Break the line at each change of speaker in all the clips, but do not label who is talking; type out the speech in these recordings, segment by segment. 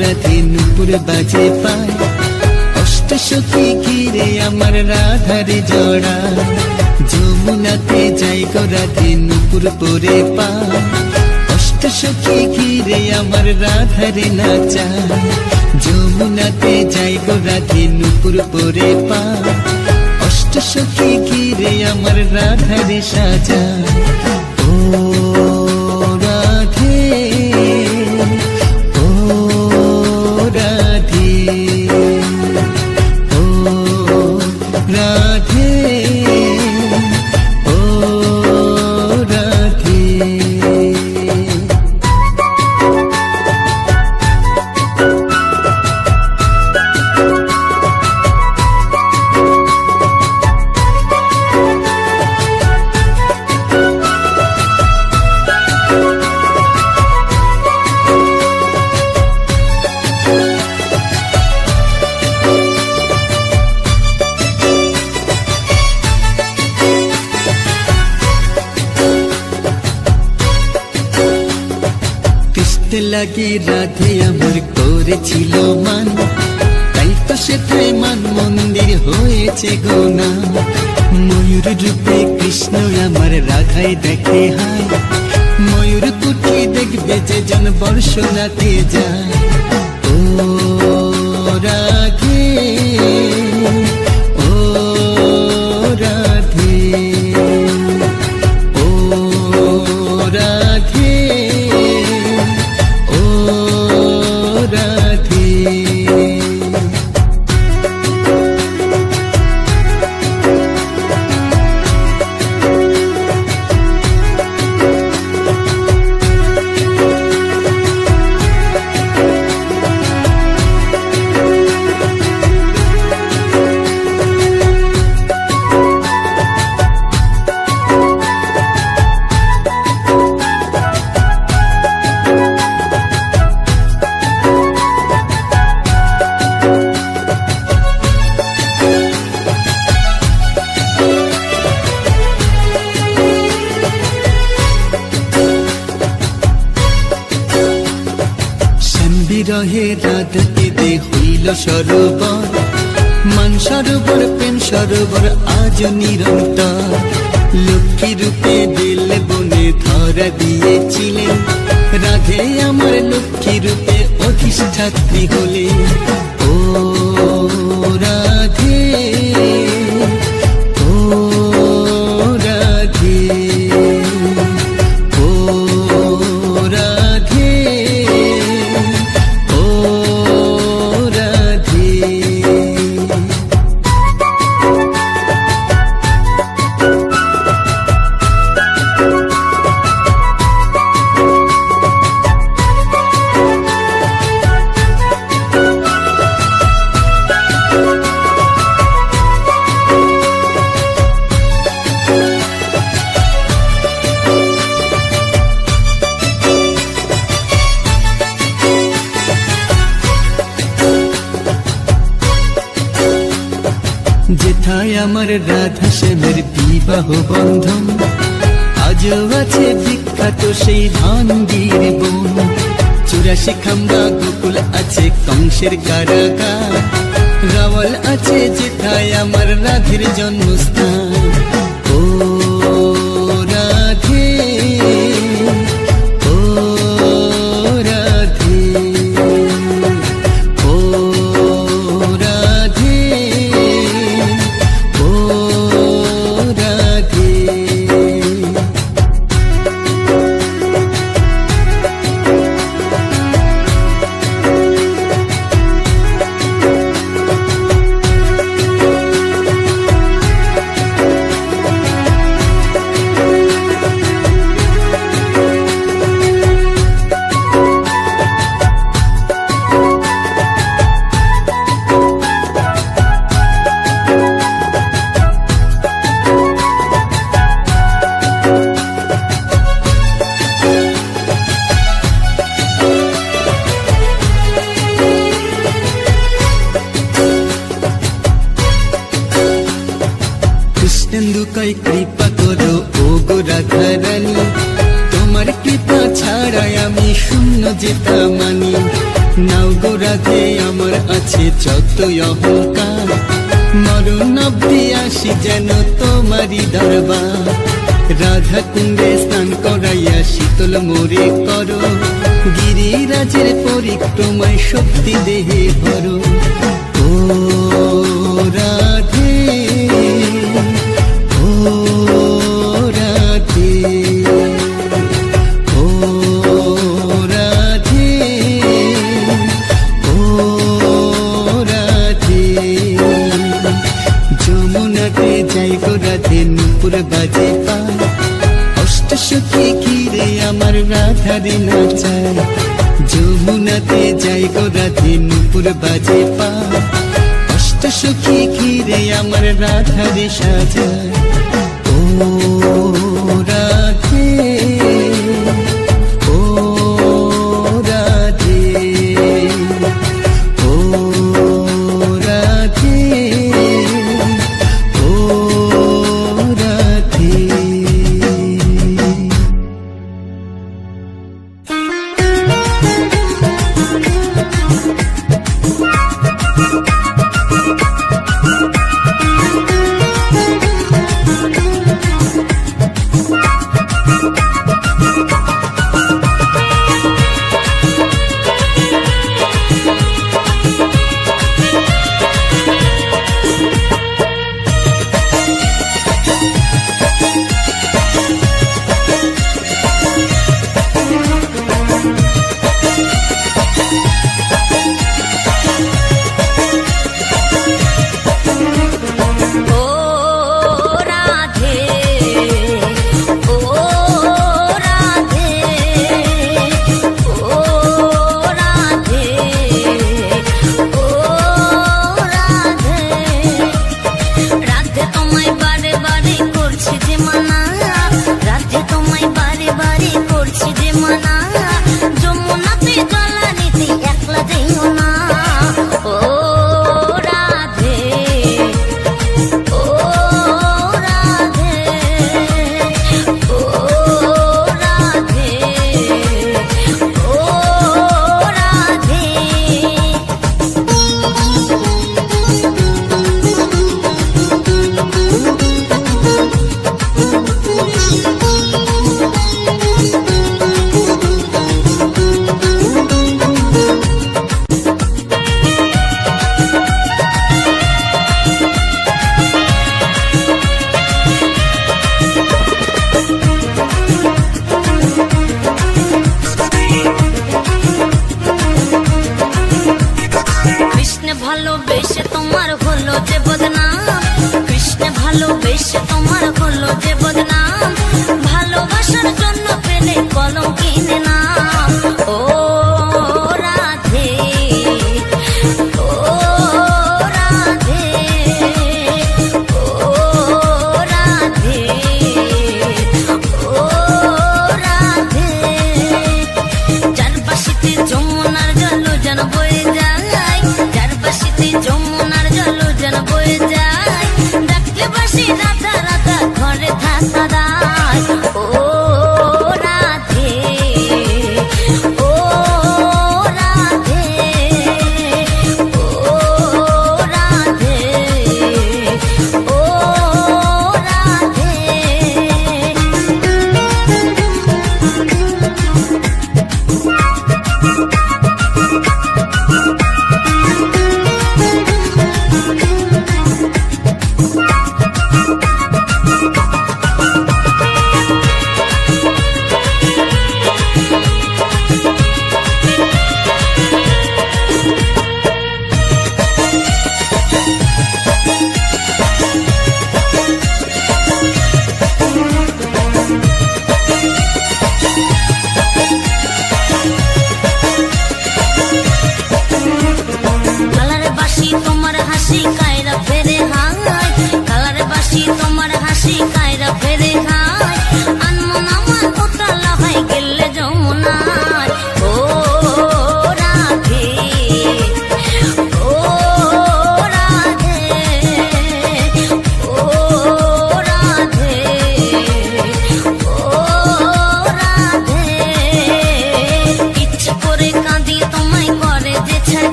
রাধে নুপুর বাজে পায়, অষ্টসখী ঘিরে আমার রাধারে জড়া। যমুনাতে যাই গো রাধে নুপুর পরে পায়, অষ্টসখী ঘিরে আমার রাধারে নাচা। যমুনাতে যাই গো রাধে নুপুর পরে পায়, অষ্টসখী ঘিরে আমার রাধারে সাজা। ও রাধে ও রাধে ও রাধে ও রাধে। লাগে রাধে আমার করেছিল মান, তাই তো সেটাই মান মন্দির হয়েছে গোনা। ময়ূর রূপে কৃষ্ণ আমার রাধায় দেখে হায়, ময়ূর কুটি দেখবে যে জন বর্ষনাতে যায়। ও রাধে ও রাধে ও রাধে ও রাধে। বিরহে রাধাকে দে হইল সরোবর, মান সরোবর প্রেম সরোবর আজ নিরন্তর। লক্ষ্মী রূপে দিল বনে ধরা দিয়েছিলেন, রাধে আমার লক্ষ্মী রূপে অধিষ্ঠাত্রী হলে। ও রাধে ও রাধে ও রাধে ও রাধে। যেথায় আমার রাধা শ্যামের বিবাহ বন্ধন, আজও আছে বিখ্যাত সেই ভাঙ্গির বন। 84 খাম্বা গোকুল আছে কংসের কারাগার, রাওয়াল আছে যেথায় আমার রাধের জন্মস্থান। ও রাধে ও রাধে ও রাধে ও রাধে। কৃষ্ণেন্দুকায় কৃপা করো ও গো রাধা রানী, তোমার কৃপা ছাড়াই আমি শূন্য যেতা মানি। নাও গো রাধে আমার আছে যতই অহংকার, মরণ অব্দি আসি যেন তোমারই দরবার। রাধা কুণ্ডে স্নান করাইয়া শীতল মোরে করো, গিরিরাজের পরিক্রমায় শক্তি দেহে ভরো। ও রাধে, ও রাধে, ও রাধে, ও রাধে। যমুনাতে যাই গো রাধে নুপুর বাজে পায়, অষ্টসখী ঘিরে আমার রাধারে নাচায়। যমুনাতে যাই গো রাধে নুপুর বাজে পায়, অষ্টসখী ঘিরে আমার রাধারে সাজায়। ও রাধে, ও রাধে, ও রাধে, ও রাধে।
ভালোবেসে তোমার হলো যে বদনাম, কৃষ্ণ ভালোবেসে তোমার হলো যে বদনাম, ভালোবাসার জন্য পেলে কলঙ্কিত নাম। ও রাধে, ও রাধে, ও রাধে, ও রাধে। যার বাসিতে যমুনার জল যেন বয়ে যায়, যার বাসিতে যমুনার জল যেন বয়ে যায়, ডাকলে বাসি রাধা রাধা ঘরে থাকা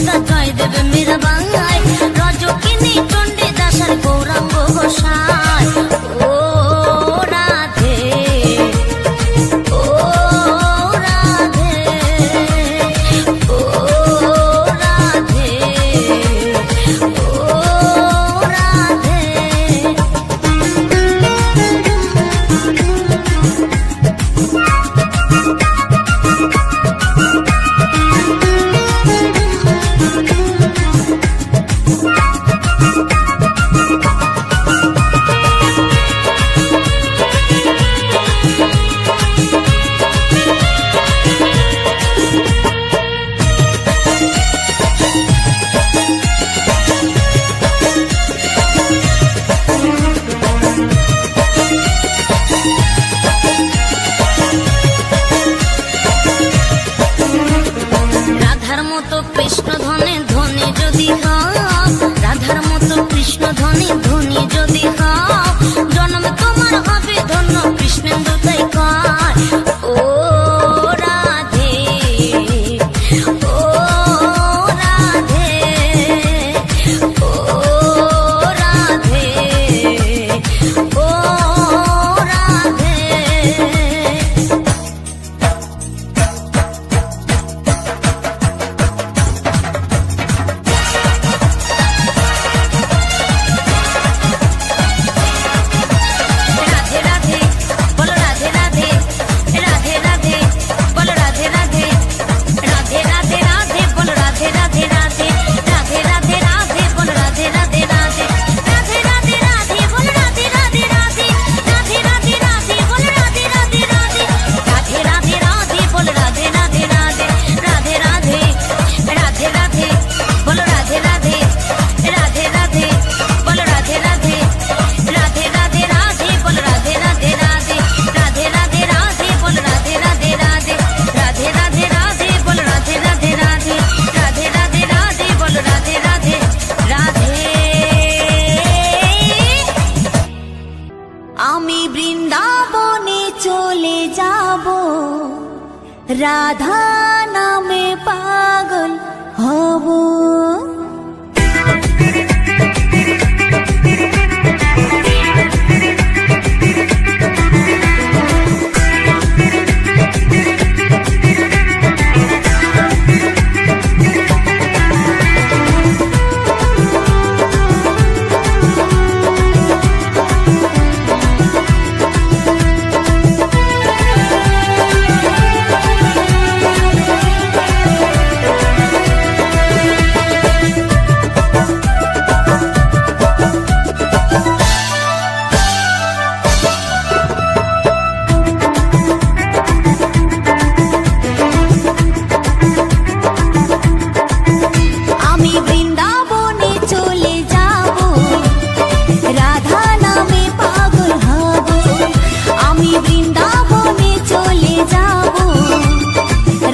মুক্তা জয় দেবে মীরাবাই, রজকিনী চণ্ডী দাসার গৌরাঙ্গ গোসাই। ও রাধে, ও রাধে, ও রাধে, ও রাধে। রাধার মতো কৃষ্ণ ধনে ধনী যদি হও, রাধার মতো কৃষ্ণ ধনী ধনী যদি হও, জন্ম তোমার হবে ধন্য কৃষ্ণেন্দু তাই কয়। ও রাধে, ও রাধে, ও রাধে, ও রাধে। রাধে রাধে বলো রাধে রাধে, রাধে রাধে বলো রাধে রাধে, রাধে রাধে রাধে বলো রাধে রাধে রাধে, রাধে রাধে রাধে বলো রাধে রাধে রাধে, রাধে রাধে রাধে বলো রাধে রাধে রাধে, রাধে রাধে রাধে বলো রাধে রাধে রাধে, রাধে রাধে রাধে বলো রাধে রাধে রাধে, রাধে রাধে, রাধে রাধে বলো রাধে রাধে, রাধে রাধে বলো রাধে রাধে, রাধে রাধে রাধে বলো রাধে রাধে রাধে, রাধে রাধে রাধে বলো রাধে রাধে রাধে, রাধে রাধে রাধে বলো রাধে রাধে রাধে, রাধে রাধে রাধে বলো রাধে রাধে রাধে।
আমি বৃন্দাবনে চলে যাব, রাধা নামে পাগল হব। আমি বৃন্দাবনে চলে যাব, রাধা নামে পাগল হব। আমি বৃন্দাবনে চলে যাব,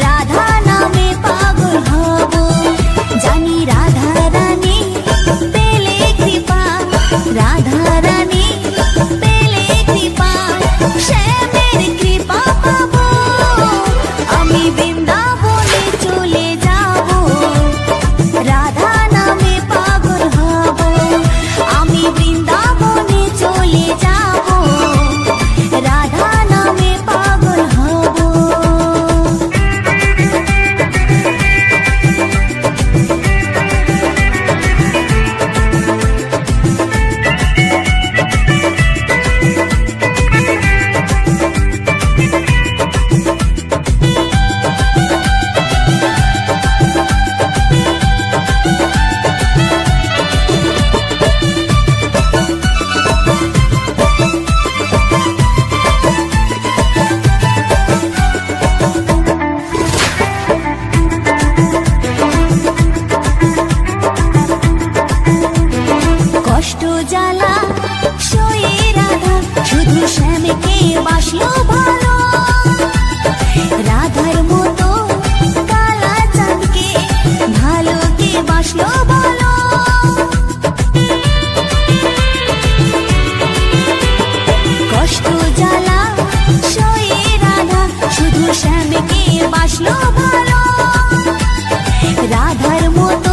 রাধা নামে পাগল হব। জানি রাধা রানী পেলে কৃপা, রাধা রানী পেলে কৃপা, শ্যামের কৃপা পাবো। আমি বৃন্দাবনে চলে যাব, রাধা নামে পাগল হব। আমি বৃন্দাবনে চলে যাব, রাধা নামে পাগল হব। কষ্ট জ্বালা সয়ে রাধা শুধু শ্যামকে বাসলো ভালো। রাধার মতো কালা চাঁদকে ভালো কে বাসলো বলো। কষ্ট জ্বালা সয়ে রাধা শুধু শ্যামকে বাসলো ভালো। রাধার মতো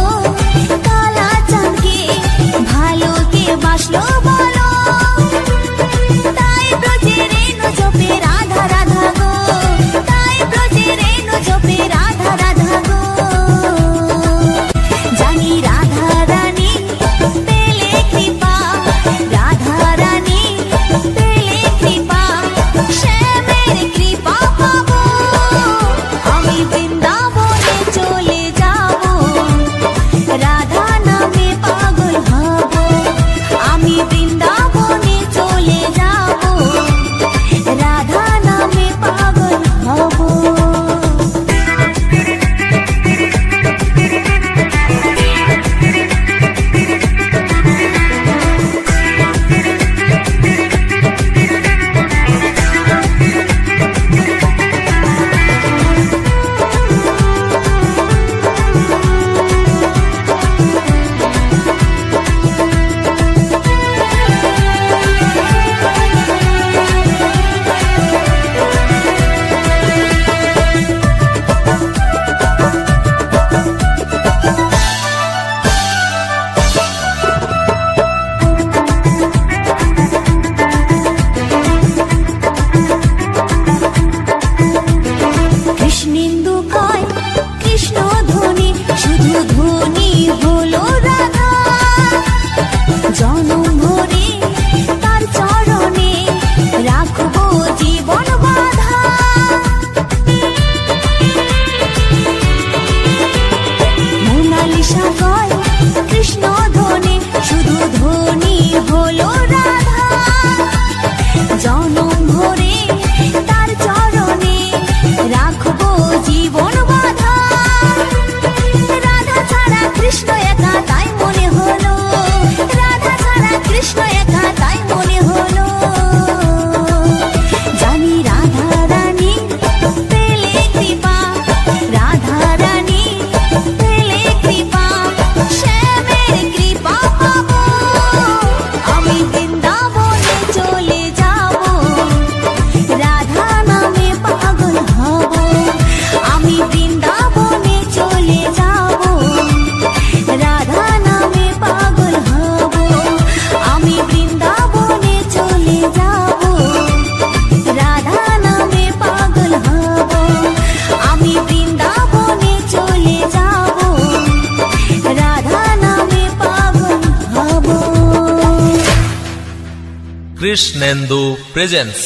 ধরণী হলো রাধা, জনম ভরে তার চরণে রাখবো জীবন বাঁধা। রাধা ছাড়া কৃষ্ণ একা তাই মনে হলো, রাধা ছাড়া কৃষ্ণ একা তাই মনে হলো। জানি রাধা রানী পেলে কৃপা, রাধা রানী পেলে কৃপা, শ্যামের কৃপা পাবো। আমি বৃন্দাবনে চলে যাব, রাধা নামে পাগল হব। আমি বৃন্দাবনে চলে যাব, রাধা নামে পাগল হব। আমি বৃন্দাবনে চলে যাব, রাধা নামে পাগল হব। আমি বৃন্দাবনে চলে যাব, রাধা নামে পাগল হব।
কৃষ্ণেন্দু প্রেজেন্স।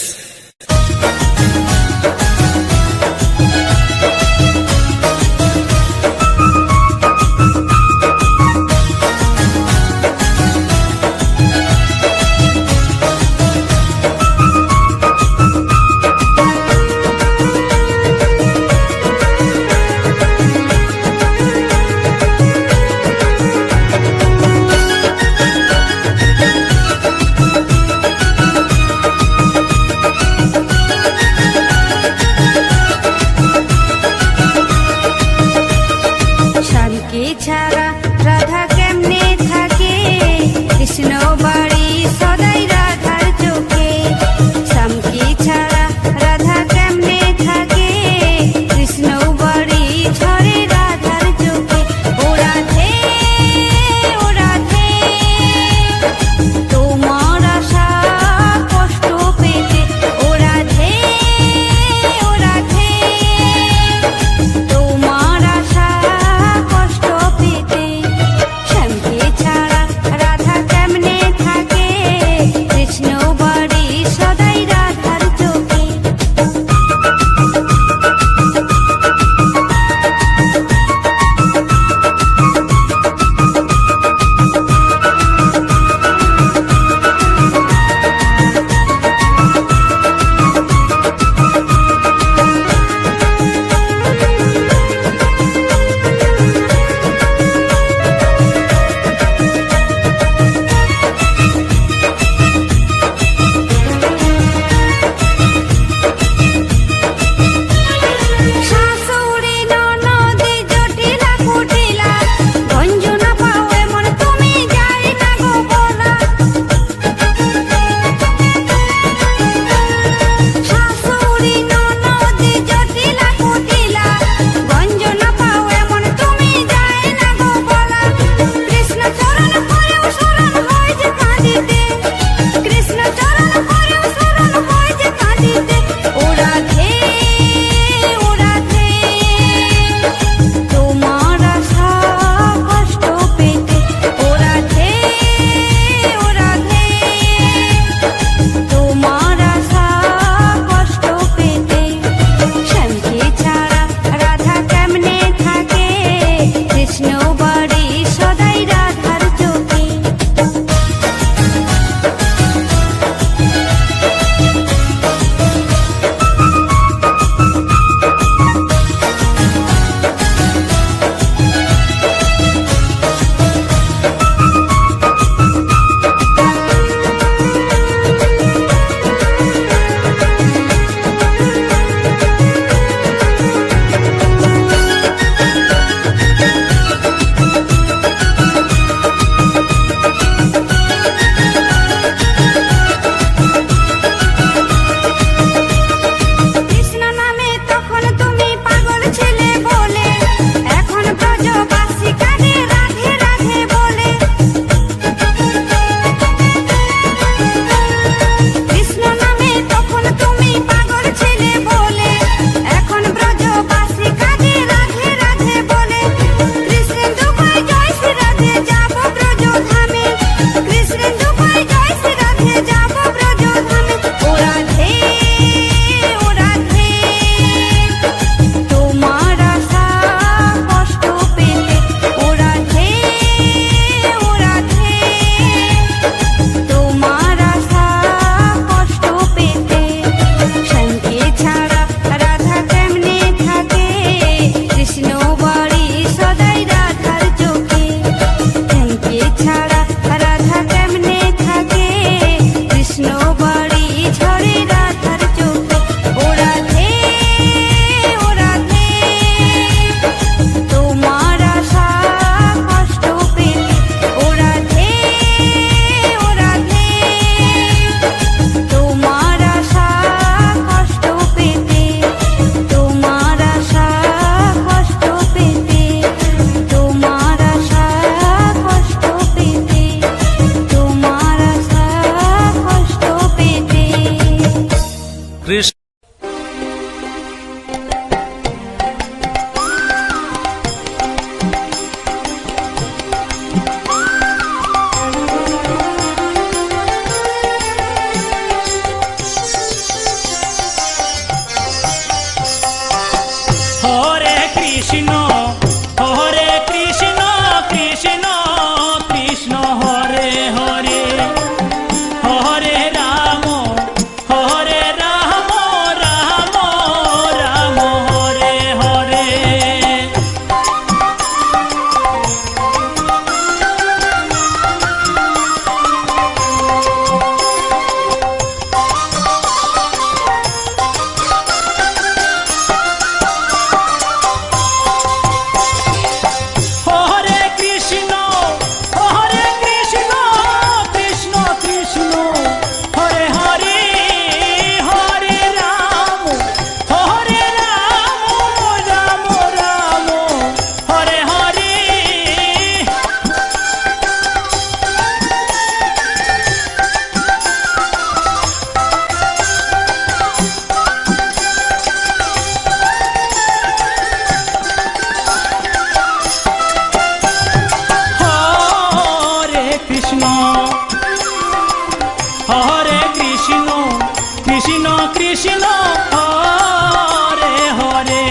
কৃষ্ণ কৃষ্ণ হরে হরে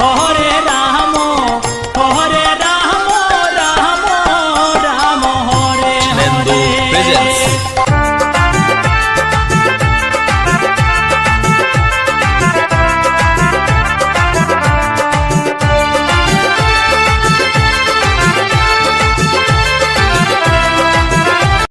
হরে রাম রাম রাম হরে
Nando
হরে
Presents.